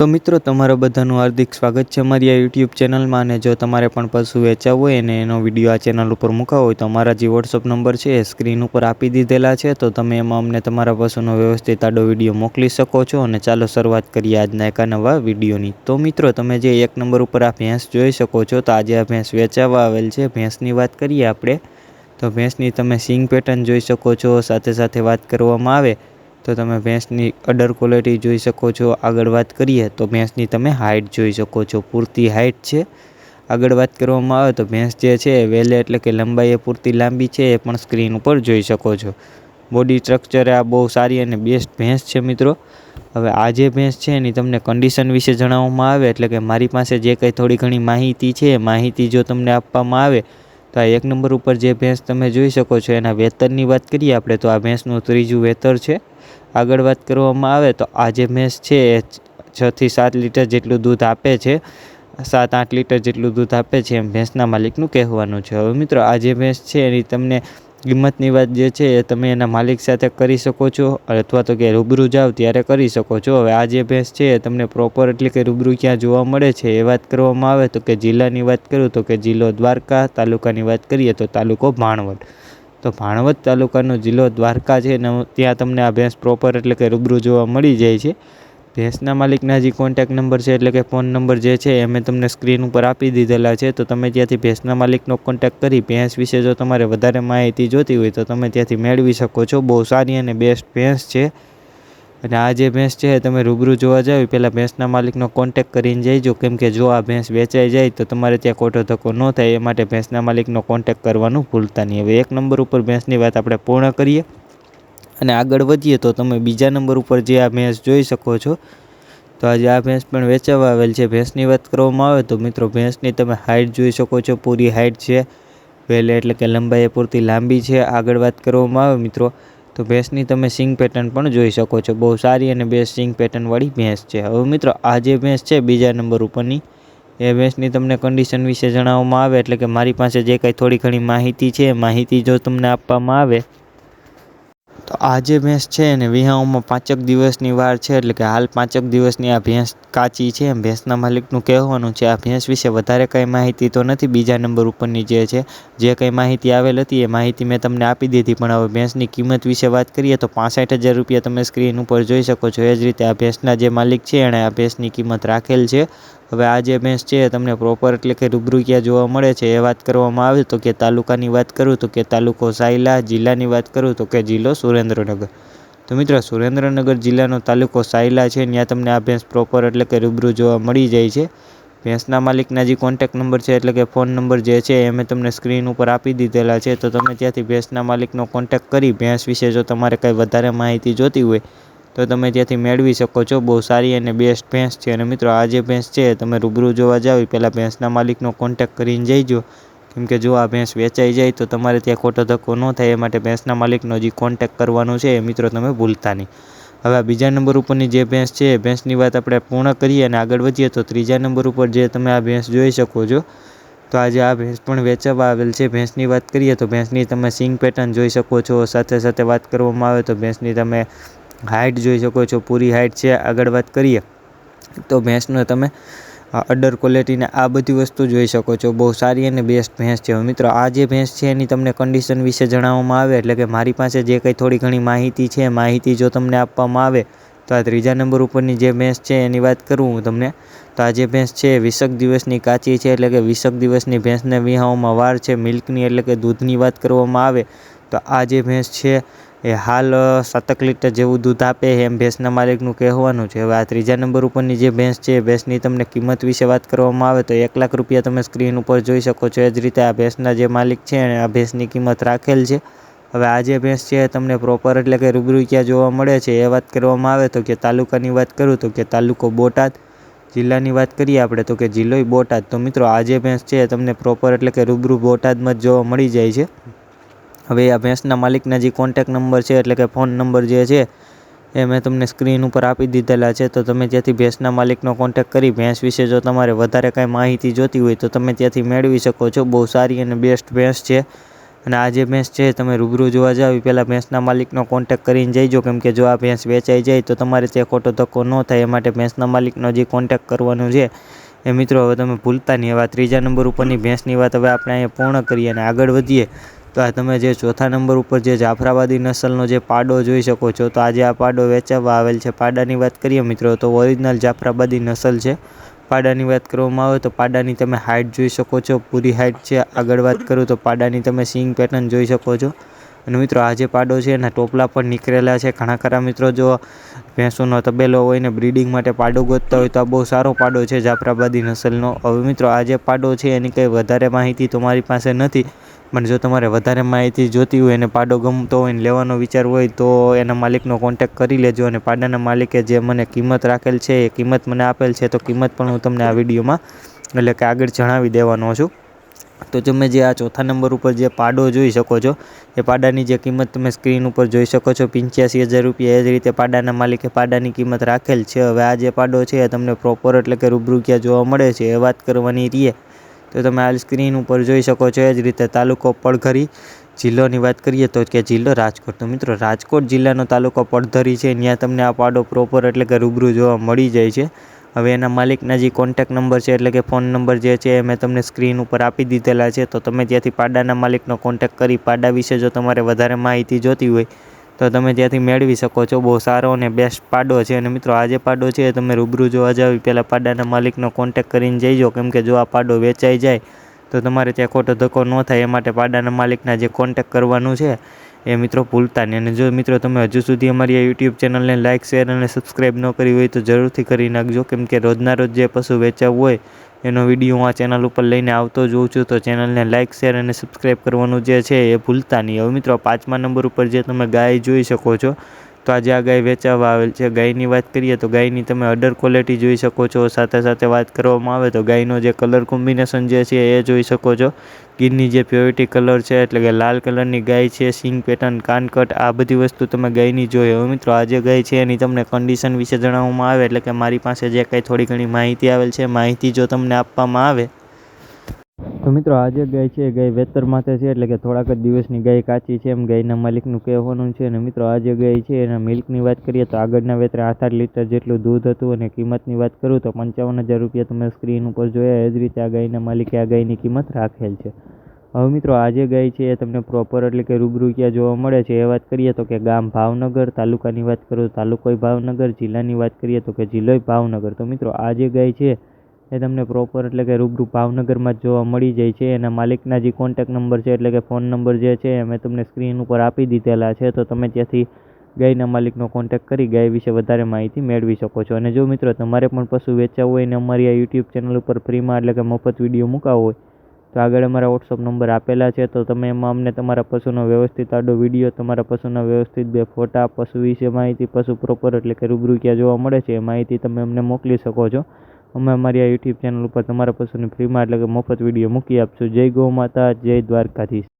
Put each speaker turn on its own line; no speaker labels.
તો મિત્રો તમારા બધાનું હાર્દિક સ્વાગત છે અમારી આ યુટ્યુબ ચેનલમાં। અને જો તમારે પણ પશુ વેચાવવું હોય અને એનો વિડીયો આ ચેનલ ઉપર મૂકાવો હોય તો અમારા જે વોટ્સઅપ નંબર છે એ સ્ક્રીન ઉપર આપી દીધેલા છે। તો તમે એમાં અમને તમારા પશુનો વ્યવસ્થિત આડો વિડીયો મોકલી શકો છો। અને ચાલો શરૂઆત કરીએ આજના એક નવા વિડીયોની। તો મિત્રો તમે જે એક નંબર ઉપર આ ભેંસ જોઈ શકો છો, તો આજે આ ભેંસ વેચાવા આવેલ છે। ભેંસની વાત કરીએ આપણે તો ભેંસની તમે સિંગ પેટર્ન જોઈ શકો છો। સાથે સાથે વાત કરવામાં આવે તો તમે ભેંસની અડર ક્વોલિટી જોઈ શકો છો। આગળ વાત કરીએ તો ભેંસની તમે હાઇટ જોઈ શકો છો, પૂરતી હાઇટ છે। આગળ વાત કરવામાં આવે તો ભેંસ જે છે વેલે એટલે કે લંબાઈ એ પૂરતી લાંબી છે, એ પણ સ્ક્રીન ઉપર જોઈ શકો છો। બોડી સ્ટ્રક્ચર આ બહુ સારી અને બેસ્ટ ભેંસ છે મિત્રો। હવે આ જે ભેંસ છે એની તમને કન્ડિશન વિશે જણાવવામાં આવે એટલે કે મારી પાસે જે કંઈ થોડી ઘણી માહિતી છે, માહિતી જો તમને આપવામાં આવે તો આ એક નંબર ઉપર જે ભેંસ તમે જોઈ શકો છો એના વેતરની વાત કરીએ આપણે તો આ ભેંસનું ત્રીજું વેતર છે। આગળ વાત કરવામાં આવે તો આ જે ભેંસ છે એ 6 થી 7 લીટર જેટલું દૂધ આપે છે, 7-8 લીટર જેટલું દૂધ આપે છે એમ ભેંસના માલિકનું કહેવાનું છે। હવે મિત્રો આ જે ભેંસ છે એની તમને કિંમતની વાત જે છે એ તમે એના માલિક સાથે કરી શકો છો, અથવા તો કે રૂબરૂ જાઓ ત્યારે કરી શકો છો। હવે આ જે ભેંસ છે એ તમને પ્રોપર એટલે કે રૂબરૂ ક્યાં જોવા મળે છે એ વાત કરવામાં આવે તો કે જિલ્લાની વાત કરું તો કે જિલ્લો દ્વારકા, તાલુકાની વાત કરીએ તો તાલુકો ભાણવડ। તો ભાણવડ તાલુકાનો જિલ્લો દ્વારકા છે ને ત્યાં તમને આ ભેંસ પ્રોપર એટલે કે રૂબરૂ જોવા મળી જાય છે। ભેંસના માલિકના જે કોન્ટેક નંબર છે એટલે કે ફોન નંબર જે છે એ મેં તમને સ્ક્રીન ઉપર આપી દીધેલા છે। તો તમે ત્યાંથી ભેંસના માલિકનો કોન્ટેક કરી ભેંસ વિશે જો તમારે વધારે માહિતી જોતી હોય તો તમે ત્યાંથી મેળવી શકો છો। બહુ સારી અને બેસ્ટ ભેંસ છે। અને આ જે ભેંસ છે તમે રૂબરૂ જોવા જાવ પહેલાં ભેંસના માલિકનો કોન્ટેક કરીને જઈજો, કેમ કે જો આ ભેંસ વેચાઈ જાય તો તમારે ત્યાં ખોટો ધક્કો ન થાય એ માટે ભેંસના માલિકનો કોન્ટેક કરવાનું ભૂલતા નહીં। હવે એક નંબર ઉપર ભેંસની વાત આપણે પૂર્ણ કરીએ અને આગળ વધીએ તો તમે બીજા નંબર ઉપર જે આ ભેંસ જોઈ શકો છો, તો આજે આ ભેંસ પણ વેચાવા આવેલ છે। ભેંસની વાત કરવામાં આવે તો મિત્રો ભેંસની તમે હાઇટ જોઈ શકો છો, પૂરી હાઇટ છે, વેલે એટલે કે લંબાઈ પૂરતી લાંબી છે। આગળ વાત કરવામાં આવે મિત્રો તો ભેંસની તમે સિંગ પેટર્ન પણ જોઈ શકો છો, બહુ સારી અને બેસ્ટ સિંગ પેટર્નવાળી ભેંસ છે। હવે મિત્રો આ જે ભેંસ છે બીજા નંબર ઉપરની એ ભેંસની તમને કન્ડિશન વિશે જણાવવામાં આવે એટલે કે મારી પાસે જે કંઈ થોડી ઘણી માહિતી છે, માહિતી જો તમને આપવામાં આવે તો આ જે ભેંસ છે એને વિહાવામાં 5 દિવસની વાર છે, એટલે કે હાલ 5 દિવસની આ ભેંસ કાચી છે એમ ભેંસના માલિકનું કહેવાનું છે। આ ભેંસ વિશે વધારે કંઈ માહિતી તો નથી બીજા નંબર ઉપરની જે છે, જે કંઈ માહિતી આવેલ હતી એ માહિતી મેં તમને આપી દીધી। પણ હવે ભેંસની કિંમત વિશે વાત કરીએ તો 65,000 રૂપિયા તમે સ્ક્રીન ઉપર જોઈ શકો છો। એ જ રીતે આ ભેંસના જે માલિક છે એણે આ ભેંસની કિંમત રાખેલ છે। હવે આ જે ભેંસ છે તમને પ્રોપર એટલે કે રૂબરૂ ક્યાં જોવા મળે છે એ વાત કરવામાં આવે તો કે તાલુકાની વાત કરું તો કે તાલુકો સાયલા, જિલ્લાની વાત કરું તો કે જિલ્લો સુરેન્દ્રનગર। તો મિત્રો સુરેન્દ્રનગર જિલ્લાનો તાલુકો સાયલા છે, ત્યાં તમને આ ભેંસ પ્રોપર એટલે કે રૂબરૂ જોવા મળી જાય છે। ભેંસના માલિકના જે કોન્ટેક નંબર છે એટલે કે ફોન નંબર જે છે એ મેં તમને સ્ક્રીન ઉપર આપી દીધેલા છે। તો તમે ત્યાંથી ભેંસના માલિકનો કોન્ટેક કરી ભેંસ વિશે જો તમારે કંઈ વધારે માહિતી જોતી હોય તો તમે ત્યાંથી મેળવી શકો છો। બહુ સારી અને બેસ્ટ ભેંસ છે। અને મિત્રો આ જે ભેંસ છે તમે રૂબરૂ જોવા જાવ પહેલાં ભેંસના માલિકનો કોન્ટેક કરીને જઈજો, કેમ કે જો આ ભેંસ વેચાઈ જાય તો તમારે ત્યાં ખોટો ધક્કો ન થાય એ માટે ભેંસના માલિકનો જે કોન્ટેક કરવાનો છે એ મિત્રો તમે ભૂલતા નહીં। હવે આ બીજા નંબર ઉપરની જે ભેંસ છે એ ભેંસની વાત આપણે પૂર્ણ કરીએ અને આગળ વધીએ તો ત્રીજા નંબર ઉપર જે તમે આ ભેંસ જોઈ શકો છો, તો આજે આ ભેંસ પણ વેચાવા આવેલ છે। ભેંસની વાત કરીએ તો ભેંસની તમે સિંગ પેટર્ન જોઈ શકો છો। સાથે સાથે વાત કરવામાં આવે તો ભેંસની તમે હાઇટ જોઈ શકો છો, પૂરી હાઇટ છે। આગળ વાત કરીએ તો ભેંસનો તમે અડર ક્વોલિટીને આ બધી વસ્તુ જોઈ શકો છો, બહુ સારી અને બેસ્ટ ભેંસ છે। મિત્રો આ જે ભેંસ છે એની તમને કન્ડિશન વિશે જણાવવામાં આવે એટલે કે મારી પાસે જે કંઈ થોડી ઘણી માહિતી છે, માહિતી જો તમને આપવામાં આવે તો આ ત્રીજા નંબર ઉપરની જે ભેંસ છે એની વાત કરું હું તમને તો આ જે ભેંસ છે 20 દિવસની કાચી છે, એટલે કે 20 દિવસની ભેંસને વિહાવામાં વાર છે। મિલ્કની એટલે કે દૂધની વાત કરવામાં આવે તો આ જે ભેંસ છે એ હાલ 7 લીટર જેવું દૂધ આપે એમ ભેંસના માલિકનું કહેવાનું છે। હવે આ ત્રીજા નંબર ઉપરની જે ભેંસ છે ભેંસની તમને કિંમત વિશે વાત કરવામાં આવે તો 1 લાખ રૂપિયા તમે સ્ક્રીન ઉપર જોઈ શકો છો। એ જ રીતે આ ભેંસના જે માલિક છે એણે આ ભેંસની કિંમત રાખેલ છે। હવે આ જે ભેંસ છે તમને પ્રોપર એટલે કે રૂબરૂ ક્યાં જોવા મળે છે એ વાત કરવામાં આવે તો કે તાલુકાની વાત કરું તો કે તાલુકો બોટાદ, જિલ્લાની વાત કરીએ આપણે તો કે જિલ્લો બોટાદ। તો મિત્રો આ જે ભેંસ છે તમને પ્રોપર એટલે કે રૂબરૂ બોટાદમાં જ જોવા મળી જાય છે। હવે આ ભેંસના માલિકના જે કોન્ટેક નંબર છે એટલે કે ફોન નંબર જે છે એ મેં તમને સ્ક્રીન ઉપર આપી દીધેલા છે। તો તમે ત્યાંથી ભેંસના માલિકનો કોન્ટેક કરી ભેંસ વિશે જો તમારે વધારે કાંઈ માહિતી જોતી હોય તો તમે ત્યાંથી મેળવી શકો છો। બહુ સારી અને બેસ્ટ ભેંસ છે। અને આ જે ભેંસ છે તમે રૂબરૂ જોવા જાવ એ પહેલાં ભેંસના માલિકનો કોન્ટેક્ટ કરીને જઈજો, કેમ કે જો આ ભેંસ વેચાઈ જાય તો તમારે ત્યાં ખોટો ધક્કો ન થાય એ માટે ભેંસના માલિકનો જે કોન્ટેક્ટ કરવાનો છે એ મિત્રો હવે તમે ભૂલતા નહીં. હવે 3જા નંબર ઉપરની ભેંસની વાત હવે આપણે અહીંયા પૂર્ણ કરીએ અને આગળ વધીએ. તો આ તમે જે 4થા નંબર ઉપર જે જાફરાબાદી નસલનો જે પાડો જોઈ શકો છો, તો આજે આ પાડો વેચાવવા આવેલ છે. પાડાની વાત કરીએ મિત્રો તો ઓરિજિનલ જાફરાબાદી નસલ છે. પાડાની વાત કરવામાં આવે તો પાડાની તમે હાઇટ જોઈ શકો છો, પૂરી હાઇટ છે. આગળ વાત કરું તો પાડાની તમે સિંગ પેટર્ન જોઈ શકો છો. અને મિત્રો આ જે પાડો છે એના ટોપલા પણ નીકળેલા છે. ઘણા ખરા મિત્રો જો ભેંસોનો તબેલો હોય ને બ્રીડિંગ માટે પાડો ગોતતા હોય તો આ બહુ સારો પાડો છે જાફરાબાદી નસલનો. હવે મિત્રો આ જે પાડો છે એની કંઈ વધારે માહિતી તો મારી પાસે નથી, પણ જો તમારે વધારે માહિતી જોતી હોય અને પાડો ગમતો હોય ને લેવાનો વિચાર હોય તો એના માલિકનો કોન્ટેક્ટ કરી લેજો. અને પાડાના માલિકે જે મને કિંમત રાખેલ છે એ કિંમત મને આપેલ છે, તો કિંમત પણ હું તમને આ વિડીયોમાં એટલે કે આગળ જણાવી દેવાનો છું. તો તમે જે આ 4થા નંબર ઉપર જે પાડો જોઈ શકો છો એ પાડાની જે કિંમત તમે સ્ક્રીન ઉપર જોઈ શકો છો 85,000 રૂપિયા. એ જ રીતે પાડાના માલિકે પાડાની કિંમત રાખેલ છે. હવે આ જે પાડો છે એ તમને પ્રોપર એટલે કે રૂબરૂ ક્યાં જોવા મળે છે એ વાત કરવાની રહીએ તો તમે આ સ્ક્રીન ઉપર જોઈ શકો છો. એ જ રીતે તાલુકો પડધરી, જિલ્લોની વાત કરીએ તો કે જિલ્લો રાજકોટ. તો મિત્રો રાજકોટ જિલ્લાનો તાલુકો પડધરી છે, ત્યાં તમને આ પાડો પ્રોપર એટલે કે રૂબરૂ જોવા મળી જાય છે. હવે એના માલિકના જે કોન્ટેક્ટ નંબર છે એટલે કે ફોન નંબર જે છે એ મેં તમને સ્ક્રીન ઉપર આપી દીધેલા છે. તો તમે ત્યાંથી પાડાના માલિકનો કોન્ટેક્ટ કરી પાડા વિશે જો તમારે વધારે માહિતી જોતી હોય તો તમે ત્યાંથી મેળવી શકો છો. બહુ સારો અને બેસ્ટ પાડો છે. અને મિત્રો આ જે પાડો છે એ તમે રૂબરૂ જોવા જાવ પહેલાં પાડાના માલિકનો કોન્ટેક્ટ કરીને જઈજો, કેમ કે જો આ પાડો વેચાઈ જાય તો તમારે ત્યાં ખોટો ધક્કો ન થાય એ માટે પાડાના માલિકના જે કોન્ટેક્ટ કરવાનું છે એ મિત્રો ભૂલતા નહીં. અને જો મિત્રો તમે હજુ સુધી અમારી આ યુટ્યુબ ચેનલને લાઇક, શેર અને સબસ્ક્રાઈબ ન કરી હોય તો જરૂરથી કરી નાખજો, કેમ કે રોજના રોજ જે પશુ વેચાવવું હોય એનો વિડીયો હું આ ચેનલ ઉપર લઈને આવતો જ હોઉં છું. તો ચેનલને લાઇક, શેર અને સબસ્ક્રાઈબ કરવાનું જે છે એ ભૂલતા નહીં. હવે મિત્રો 5મા નંબર ઉપર જે તમે ગાય જોઈ શકો છો, તો આજે આ ગાય વેચાવવા આવેલ છે. ગાયની વાત કરીએ તો ગાયની તમે અડર ક્વોલિટી જોઈ શકો છો. સાથે સાથે વાત કરવામાં આવે તો ગાયનો જે કલર કોમ્બિનેશન જે છે એ જોઈ શકો છો. ગીરની જે પ્યોરિટી કલર છે એટલે કે લાલ કલરની ગાય છે, સિંગ પેટર્ન, કાનકટ, આ બધી વસ્તુ તમે ગાયની જોઈ. હવે મિત્રો આ જે ગાય છે એની તમને કન્ડિશન વિશે જણાવવામાં આવે એટલે કે મારી પાસે જે કંઈ થોડી ઘણી માહિતી આવેલ છે માહિતી જો તમને આપવામાં આવે તો મિત્રો આ જે ગાય છે એ ગાય વેતર માથે છે, એટલે કે થોડાક જ દિવસની ગાય કાચી છે એમ ગાયના માલિકનું કહેવાનું છે. અને મિત્રો આ જે ગાય છે એના મિલ્કની વાત કરીએ તો આગળના વેતરે 8 લીટર જેટલું દૂધ હતું. અને કિંમતની વાત કરું તો 55,000 રૂપિયા તમે સ્ક્રીન ઉપર જોયા. એ જ રીતે આ ગાયના માલિકે આ ગાયની કિંમત રાખેલ છે. હવે મિત્રો આ જે ગાય છે એ તમને પ્રોપર એટલે કે રૂબરૂ ક્યાં જોવા મળે છે એ વાત કરીએ તો કે ગામ ભાવનગર, તાલુકાની વાત કરું તો તાલુકોય ભાવનગર, જિલ્લાની વાત કરીએ તો કે જિલ્લોય ભાવનગર. તો મિત્રો આ જે ગાય છે એ તમને પ્રોપર એટલે કે રૂબરૂ ભાવનગરમાં જ જોવા મળી જાય છે. એના માલિકના જે કોન્ટેક્ટ નંબર છે એટલે કે ફોન નંબર જે છે એ મેં તમને સ્ક્રીન ઉપર આપી દીધેલા છે. તો તમે ત્યાંથી ગાયના માલિકનો કોન્ટેક્ટ કરી ગાય વિશે વધારે માહિતી મેળવી શકો છો. અને જો મિત્રો તમારે પણ પશુ વેચાવવું હોય ને અમારી આ યુટ્યુબ ચેનલ ઉપર ફ્રીમાં એટલે કે મફત વિડીયો મૂકાવવો હોય તો આગળ અમારા વોટ્સઅપ નંબર આપેલા છે. તો તમે એમાં અમને તમારા પશુનો વ્યવસ્થિત આડો વિડીયો, તમારા પશુના વ્યવસ્થિત 2 ફોટા, પશુ વિશે માહિતી, પશુ પ્રોપર એટલે કે રૂબરૂ ક્યાં જોવા મળે છે એ માહિતી તમે અમને મોકલી શકો છો. અમે અમારી આ યુટ્યુબ ચેનલ ઉપર તમારા પશુને ફ્રીમાં એટલે કે મફત વિડીયો મૂકી આપશું. જય ગૌ માતા, જય દ્વારકાધીશ.